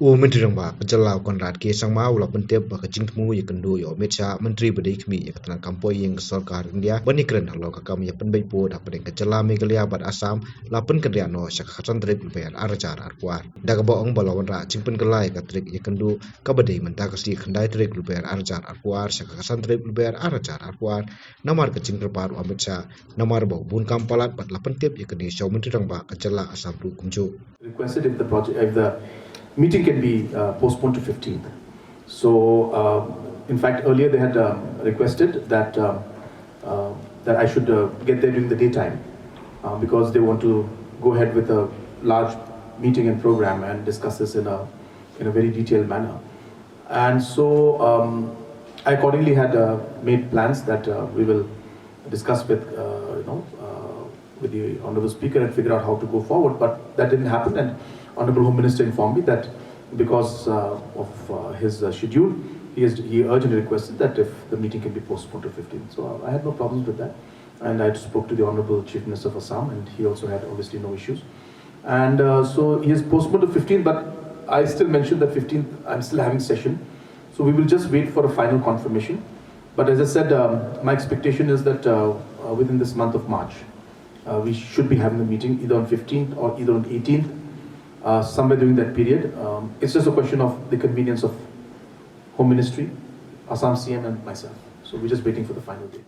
Menteri Rangba Kejalau Konrad ke Sangma Ula Pentep Baka Jingtmu Yakendu Yo Amit Shah Menteri Bedai Kemi Yakatan Kampoi yang Sarkar India Banikren Halo Kakam Ya Pynbeit Po Hapdeng Kejala Meghalaya Assam Lapen Kendriano Syakatan Trip Bayar Arajar Arkuar Daga Boong Balawan Ra Jingpen Kelai Katrik Yakendu Kabadai Mentakasi Kendai Trip Bayar Arajar Arkuar Syakatan Trip Bayar Arajar Arkuar Namar Kecing Kyrpad Amit Shah Namar Bau Bun Kampalat Bat Lapen Tip Yakeni Syau Menteri Rangba Kejala Assam Du Kumju requested if the meeting can be postponed to 15th. So, in fact, earlier they had requested that that I should get there during the daytime because they want to go ahead with a large meeting and program and discuss this in a very detailed manner. And so, I accordingly had made plans that we will discuss with with the Honourable Speaker and figure out how to go forward. But that didn't happen, and Honourable Home Minister informed me that because of his schedule, he urgently requested that if the meeting can be postponed to 15th. So I had no problems with that, and I spoke to the Honourable Chief Minister of Assam, and he also had obviously no issues. And so he has postponed to 15th, but I still mentioned that 15th I'm still having session, so we will just wait for a final confirmation. But as I said, my expectation is that within this month of March, we should be having a meeting either on 15th or either on 18th, somewhere during that period. It's just a question of the convenience of Home Ministry, Assam CM and myself. So we're just waiting for the final date.